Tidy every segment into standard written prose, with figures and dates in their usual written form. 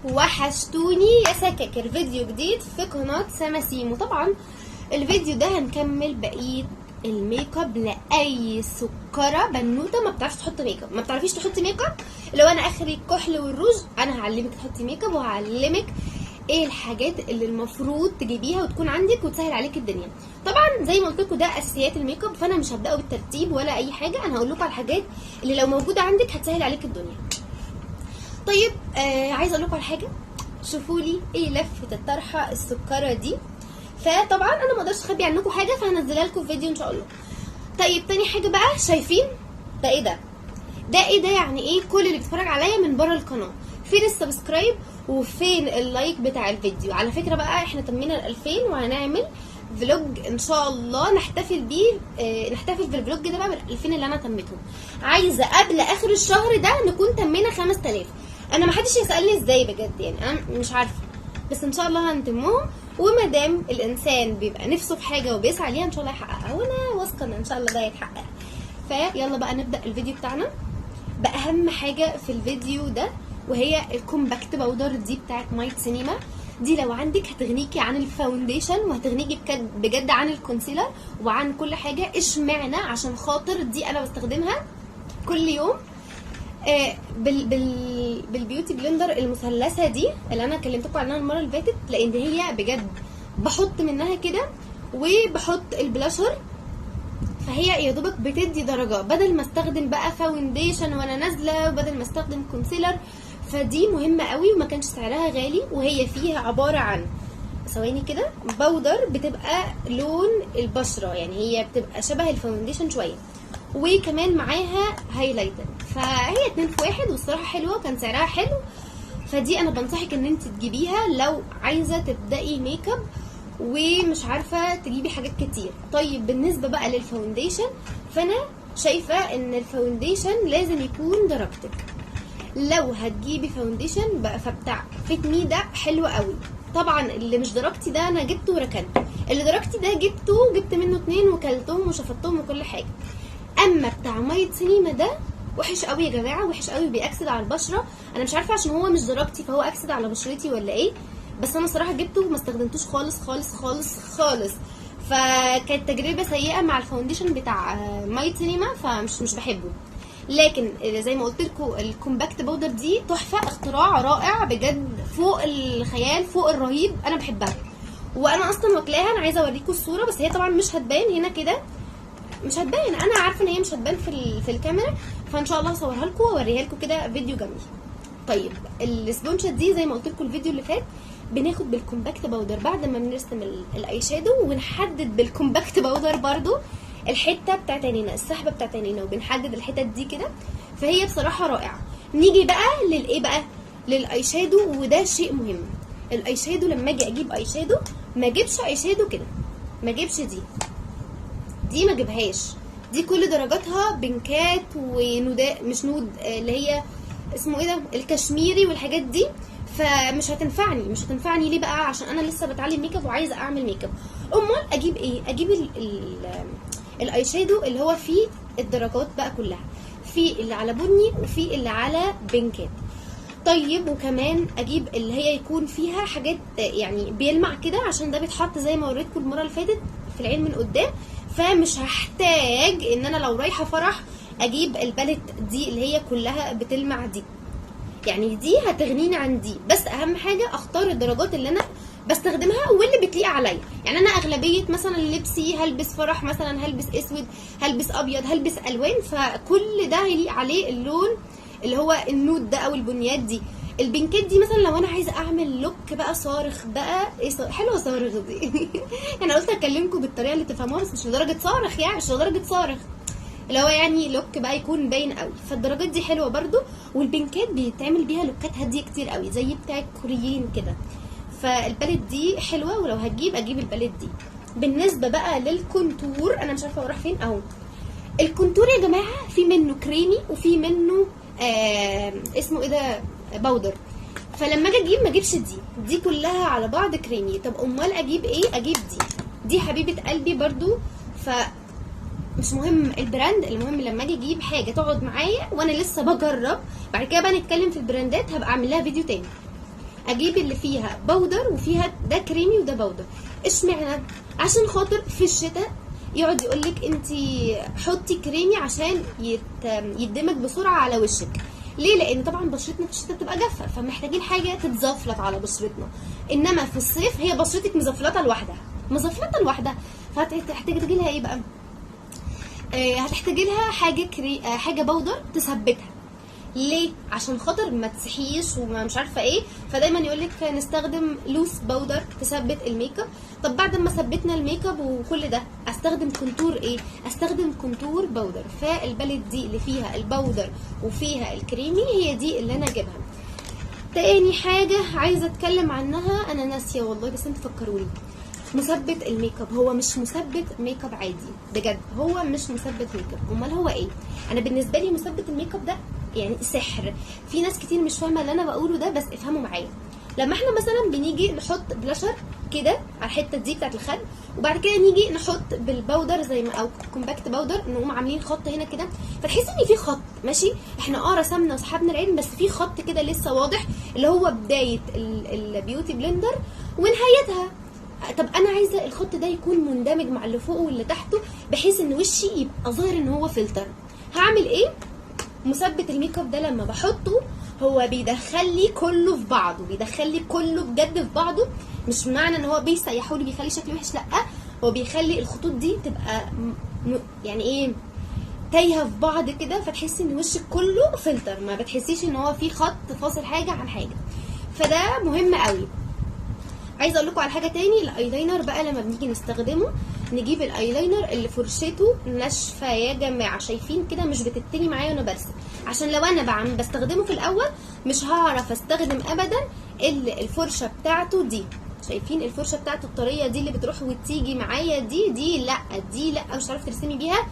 وحشتوني يا سكاكر، فيديو جديد في قناة سماسيم. وطبعا الفيديو ده هنكمل بقية الميك اب لأي سكرة بنوتة ما بتعرفش تحط ميك اب، ما بتعرفيش تحطي ميك اب. لو انا اخري الكحل والروج، انا هعلمك تحطي ميك اب وهعلمك ايه الحاجات اللي المفروض تجيبيها وتكون عندك وتسهل عليك الدنيا. طبعا زي ما قلت لكم ده اساسيات الميك اب، فانا مش هبداه بالترتيب ولا اي حاجه، انا هقول لكم على الحاجات اللي لو موجوده عندك هتسهل عليك الدنيا. طيب عايزه اقول لكم على حاجه، شوفوا لي ايه لفه الطرحه السكره دي. فطبعا انا ما اقدرش اخبي عنكم حاجه، فهنزلها لكم في فيديو ان شاء الله. طيب تاني حاجه بقى، شايفين ده ايه ده ايه ده؟ يعني ايه كل اللي بيتفرج عليا من بره القناه؟ فين السبسكرايب وفين اللايك بتاع الفيديو؟ على فكره بقى احنا تمينا ال2000 وهنعمل فلوج ان شاء الله نحتفل بيه. نحتفل بالفلوج ده بقى بال2000 اللي انا تميتهم. عايزه قبل اخر الشهر ده نكون تمينا 5000. انا ما حدش يسالني ازاي بجد، يعني انا مش عارفه، بس ان شاء الله هنتمهم. وما دام الانسان بيبقى نفسه في حاجه وبيسعى ليها ان شاء الله يحققها، وانا واثقه ان شاء الله ده هيتحقق. فيلا بقى نبدا الفيديو بتاعنا باهم حاجه في الفيديو ده، وهي الكومباكت باودر دي بتاعت مايت سينما. دي لو عندك هتغنيكي عن الفاونديشن وهتغنيكي بجد عن الكونسيلر وعن كل حاجه. اشمعنى؟ عشان خاطر دي انا بستخدمها كل يوم بالبيوتي بلندر المثلثه دي اللي انا كلمتكم عنها المره اللي فاتت، لان هي بجد بحط منها كده وبحط البلاشر، فهي يا دوبك بتدي درجه بدل ما استخدم بقى فاونديشن وانا نازله، وبدل ما استخدم كونسيلر. فدي مهمه قوي وما كانش سعرها غالي، وهي فيها عباره عن ثواني كده باودر بتبقى لون البشره، يعني هي بتبقى شبه الفاونديشن شويه، وكمان معاها هايلايتر. فهي 2 في 1 والصراحه حلوه وكان سعرها حلو. فدي انا بنصحك ان انت تجيبيها لو عايزه تبداي ميك اب ومش عارفه تجيبي حاجات كتير. طيب بالنسبه بقى للفاونديشن، فانا شايفه ان الفاونديشن لازم يكون درجتك. لو هتجيبي فاونديشن بقى فبتاع فيت مي ده حلو قوي. طبعا اللي مش درجتي ده انا جبته وركنته، اللي درجتي ده جبت منه 2 وكلتهم وشفطتهم وكل حاجه. اما بتاع مايت سينما ده وحش قوي يا جماعه، وحش قوي، بيأكسد على البشره. انا مش عارفه عشان هو مش درجتي فهو اكسد على بشرتي ولا ايه، بس انا صراحه جبته وما استخدمتوش خالص خالص خالص خالص. فكانت تجربه سيئه مع الفاونديشن بتاع مايت سينما، فمش بحبه. لكن زي ما قلت لكم الكومباكت باودر دي تحفه، اختراع رائع بجد، فوق الخيال، فوق الرهيب. انا بحبها وانا اصلا واكلاها. انا عايزه اوريكم الصوره بس هي طبعا مش هتبان هنا كده، مش هتبان، انا عارفه ان هي مش هتبان في الكاميرا، فان شاء الله هصورها لكم واوريها لكم كده فيديو جميل. طيب السبونشات دي زي ما قلت لكم الفيديو اللي فات، بناخد بالكومباكت باودر بعد ما بنرسم الاي شادو، ونحدد بالكومباكت باودر برضو الحته بتاعت عينينا، السحبه بتاعت عينينا، وبنحدد الحتت دي كده. فهي بصراحه رائعه. نيجي بقى للايه بقى، للاي شادو، وده شيء مهم. الاي شادو لما اجي اجيب اي شادو ما اجيبش اي شادو كده، ما اجيبش دي ما اجيبهاش. دي كل درجاتها بنكات ونوداء، مش نود، اللي هي اسمه ايه ده، الكشميري والحاجات دي. فمش هتنفعني ليه بقى؟ عشان انا لسه بتعلم ميك اب وعايزه اعمل ميك اب. امال اجيب ايه؟ اجيب الاي شادو اللي هو فيه الدرجات بقى كلها، في اللي على بني وفي اللي على بنكات. طيب وكمان اجيب اللي هي يكون فيها حاجات يعني بيلمع كده، عشان ده بيتحط زي ما وريتكم المره اللي فاتت في العين من قدام. فمش هحتاج ان انا لو رايحه فرح اجيب الباليت دي اللي هي كلها بتلمع دي، يعني دي هتغنيني عن دي. بس اهم حاجه اختار الدرجات اللي انا بستخدمها واللي بتليق عليا. يعني انا اغلبيه مثلا لبسي هلبس فرح مثلا، هلبس اسود، هلبس ابيض، هلبس الوان، فكل ده هيليق عليه اللون اللي هو النود ده او البنيات دي. البنكات دي مثلا لو انا عايزه اعمل لوك بقى صارخ بقى، ايه حلوه صارخ دي انا قلت اكلمكم بالطريقه اللي تفهموها، بس مش لدرجه صارخ، يعني مش لدرجه صارخ، اللي هو يعني لوك بقى يكون باين قوي. فالدرجات دي حلوه برضو. والبنكات بيتعمل بيها لوكات هاديه كتير قوي زي بتاع الكوريين كده. فالباليت دي حلوه، ولو اجيب الباليت دي. بالنسبه بقى للكونتور، انا مش عارفه اروح فين اهو. الكونتور يا جماعه في منه كريمي وفي منه اسمه ايه ده، باودر. فلما اجي اجيب ما اجيبش دي كلها على بعض كريمي. طب امال اجيب ايه؟ اجيب دي حبيبه قلبي برضو. مش مهم البراند، المهم لما اجي اجيب حاجه تقعد معايا وانا لسه بجرب. بعد كده بقى نتكلم في البراندات، هبقى اعمل لها فيديو تاني. اجيب اللي فيها بودر وفيها ده كريمي وده بودر. اشمعنى؟ عشان خاطر في الشتاء يقعد يقولك انت حطي كريمي عشان يدمج بسرعه على وشك. ليه؟ لان طبعا بشرتنا في الشتاء بتبقى جافه، فمحتاجين حاجه تتزفلط على بشرتنا. انما في الصيف هي بشرتك مزفلطه لوحدها، مزفلطه لوحدها، فهتحتاجي لها ايه بقى؟ هتحتاجي لها حاجه بودر تثبتها. ليه؟ عشان خاطر ما تسحيش وما مش عارفه ايه. فدايما يقولك نستخدم لوس باودر تثبت الميك اب. طب بعد ما ثبتنا الميك اب وكل ده استخدم كونتور ايه؟ استخدم كونتور باودر. فالباليت دي اللي فيها الباودر وفيها الكريمي هي دي اللي انا اجيبها. تاني حاجه عايزه اتكلم عنها انا ناسيه والله، بس انتوا فكروني. مثبت الميك اب هو مش مثبت ميك اب عادي، بجد هو مش مثبت ميك اب. امال هو ايه؟ انا بالنسبه لي مثبت الميك اب ده يعني سحر. في ناس كتير مش فاهمه اللي انا بقوله ده، بس افهموا معايا. لما احنا مثلا بنيجي نحط بلاشر كده على الحته دي بتاعت الخد، وبعد كده نيجي نحط بالباودر زي ما او كومباكت باودر، نقوم عاملين خط هنا كده، فتحس ان في خط ماشي. احنا رسمنا وسحبنا العين بس في خط كده لسه واضح اللي هو بدايه البيوتي بلندر ونهايتها. طب انا عايزه الخط ده يكون مندمج مع اللي فوقه واللي تحته بحيث ان وشي يبقى ظاهر ان هو فلتر. هعمل ايه؟ مثبت الميك اب ده لما بحطه هو بيدخل لي كله في بعضه، بيدخل لي كله بجد في بعضه. مش معنى ان هو بيسيحه لي بيخلي شكلي وحش، لا، هو بيخلي الخطوط دي تبقى يعني ايه، تايهه في بعض كده، فتحسي ان وشك كله فلتر، ما بتحسيش ان هو في خط فاصل حاجه عن حاجه. فده مهم قوي. عايزه اقول لكم على حاجه تاني. الايلاينر بقى لما بنيجي نستخدمه نجيب الايلاينر اللي فرشته ناشفه يا جماعه، شايفين كده مش بتتني معايا وانا برسم، عشان لو انا بستخدمه في الاول مش هعرف استخدم ابدا الفرشه بتاعته دي. شايفين الفرشه بتاعته الطريه دي اللي بتروح وتيجي معايا دي لا مش هتعرفي ترسمي بيها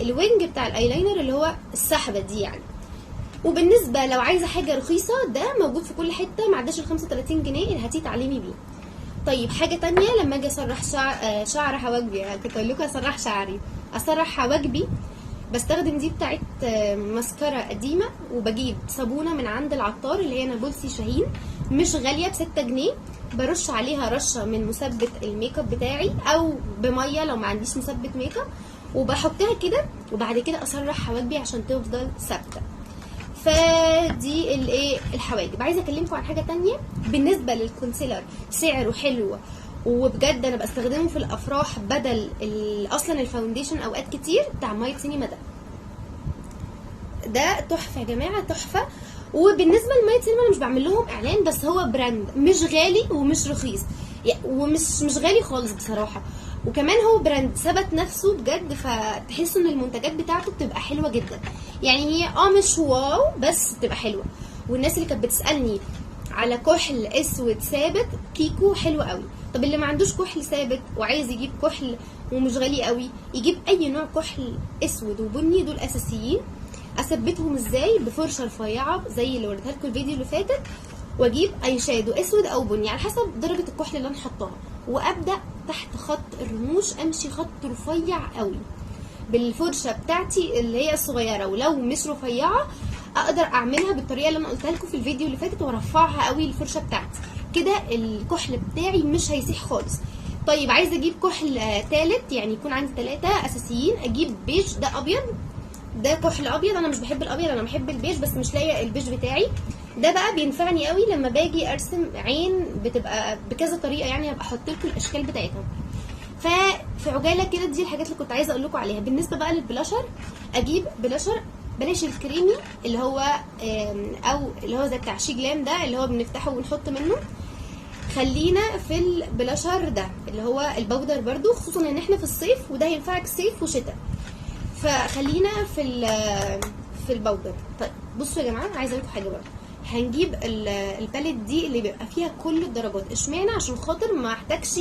الوينج بتاع الايلاينر اللي هو السحبه دي يعني. وبالنسبه لو عايزه حاجه رخيصه ده موجود في كل حته، ما عداش ال 35 جنيه اللي هتتعلمي بيه. طيب حاجه تانية، لما اجي اسرح شعر حواجبي، كنت اقول لكم اسرح شعري، اسرح حواجبي، بستخدم دي بتاعت ماسكارا قديمه، وبجيب صابونه من عند العطار اللي هي نابلسي شاهين، مش غاليه ب6 جنيه، برش عليها رشه من مثبت الميك اب بتاعي او بميه لو ما عنديش مثبت ميك اب، وبحطها كده، وبعد كده اسرح حواجبي عشان تفضل ثابته. فدي الايه الحواجب. عايزه اكلمكم عن حاجه تانية بالنسبه للكونسيلر، سعره حلو وبجد انا بستخدمه في الافراح بدل اصلا الفاونديشن اوقات كتير، بتاع مايت سينما ده تحفه يا جماعه، تحفه. وبالنسبه لمايت سينما انا مش بعمل لهم اعلان، بس هو براند مش غالي ومش رخيص ومش غالي خالص بصراحه، وكمان هو براند ثبت نفسه بجد، فتحسوا ان المنتجات بتاعته بتبقى حلوه جدا. يعني هي مش واو بس بتبقى حلوه. والناس اللي كانت بتسالني على كحل اسود ثابت، كيكو حلو قوي. طب اللي ما عندوش كحل ثابت وعايز يجيب كحل ومش غالي قوي، يجيب اي نوع كحل اسود وبني، دول اساسيين. اثبتهم ازاي؟ بفرشه رفيعه زي اللي وريتها لكم الفيديو اللي فاتت، واجيب اي شادو اسود او بني على حسب درجه الكحل اللي انا حطاها، وابدا تحت خط الرموش امشي خط رفيع قوي بالفرشه بتاعتي اللي هي الصغيره، ولو مش رفيعه اقدر اعملها بالطريقه اللي انا قلتها لكم في الفيديو اللي فاتت، وارفعها قوي الفرشه بتاعتي كده، الكحل بتاعي مش هيسيح خالص. طيب عايزه اجيب كحل ثالث، يعني يكون عندي 3 اساسيين، اجيب بيج، ده ابيض، ده كحل ابيض، انا مش بحب الابيض، انا بحب البيج بس مش لاقيه البيج بتاعي. ده بقى بينفعني قوي لما باجي ارسم عين بتبقى بكذا طريقه، يعني هبقى احط لكم الاشكال بتاعتها. ففي عجاله كده دي الحاجات اللي كنت عايزه اقول لكم عليها. بالنسبه بقى للبلاشر، اجيب بلاشر بلاش الكريمي اللي هو او اللي هو زي بتاع شي جلام ده اللي هو بنفتحه ونحط منه، خلينا في البلاشر ده اللي هو البودر برضو، خصوصا ان احنا في الصيف وده هينفعك صيف وشتاء، فخلينا في البودر. طيب بصوا يا جماعه، عايزه اقول لكم حاجه برضه. هنجيب الباليت دي اللي بيبقى فيها كل الدرجات. اشمعنى؟ عشان خاطر ما احتاجش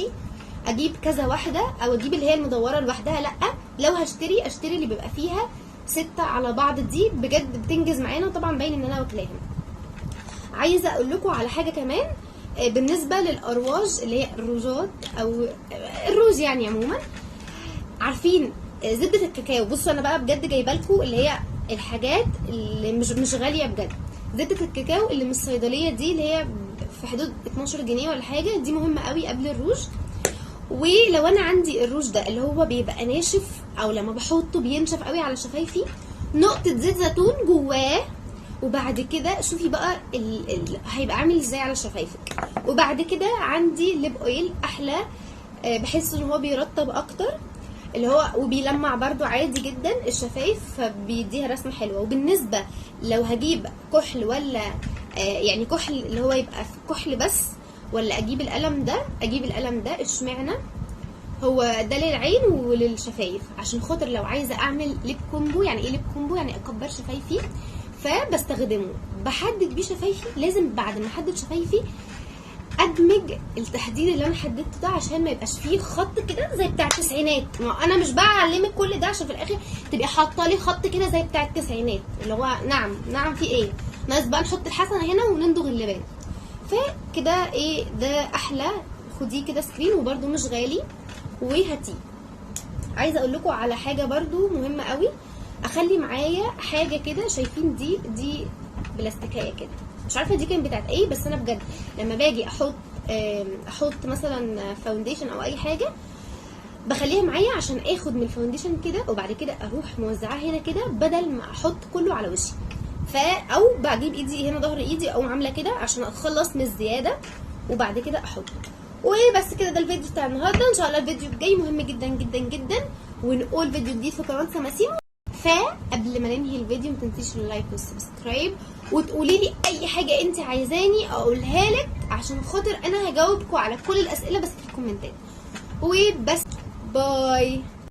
اجيب كذا واحده او اجيب اللي هي المدوره لوحدها، لا، لو اشتري اللي بيبقى فيها 6 على بعض، دي بجد بتنجز معانا، وطبعا باين ان انا واكلاها. عايزه اقول لكم على حاجه كمان بالنسبه للارواج اللي هي الروجات او الروج يعني عموما. عارفين زبده الكاكاو؟ بصوا انا بقى بجد جايبه لكم اللي هي الحاجات اللي مش غاليه بجد. زبده الكاكاو اللي من الصيدليه دي، اللي هي في حدود 12 جنيه ولا حاجه، دي مهمه قوي قبل الروج. ولو انا عندي الروج ده اللي هو بيبقى ناشف او لما بحطه بينشف قوي على شفايفي، نقطه زيت زيتون جواه، وبعد كده شوفي بقى هيبقى عامل ازاي على شفايفك. وبعد كده عندي ليب اويل احلى، بحس ان هو بيرطب اكتر، اللي هو وبيلمع برضو عادي جدا الشفايف، فبيديها رسمه حلوه. وبالنسبه لو هجيب كحل ولا يعني كحل اللي هو يبقى كحل بس، ولا اجيب القلم ده، اجيب القلم ده. اشمعنى؟ هو ده للعين وللشفايف، عشان خاطر لو عايزه اعمل ليب كومبو. يعني ايه ليب كومبو؟ يعني اكبر شفايفي، فبستخدمه بحدد بيه شفايفي. لازم بعد ما احدد شفايفي ادمج التحديد اللي انا حددته ده، عشان ما يبقاش فيه خط كده زي بتاع التسعينات. ما انا مش بعلمك كل ده عشان في الاخر تبقي حاطه لي خط كده زي بتاع التسعينات، اللي هو نعم في ايه، ناقص بقى نحط الحسنه هنا ونندغ اللبان. فكده ايه ده احلى. خديه كده سكرين، وبرده مش غالي، وهاتيه. عايزه اقول لكم على حاجه برده مهمه قوي، اخلي معايا حاجه كده. شايفين دي بلاستيكيه كده، مش عارفه دي كانت بتاعت ايه، بس انا بجد لما باجي احط مثلا فاونديشن او اي حاجه بخليها معايا عشان اخد من الفاونديشن كده، وبعد كده اروح موزعاها هنا كده بدل ما احط كله على وشي. او بجيب ايدي هنا ظهر ايدي او عامله كده عشان اتخلص من الزياده، وبعد كده احطه. وبس كده، ده الفيديو بتاع النهارده. ان شاء الله الفيديو الجاي مهم جدا جدا جدا، ونقول فيديو جديد في قناه سماسيم. فقبل ما ننهي الفيديو ما تنسيش اللايك والسبسكرايب، وتقولي لي اي حاجه انت عايزاني اقولها لك، عشان خاطر انا هجاوبكم على كل الاسئله بس في الكومنتات. وبس، باي.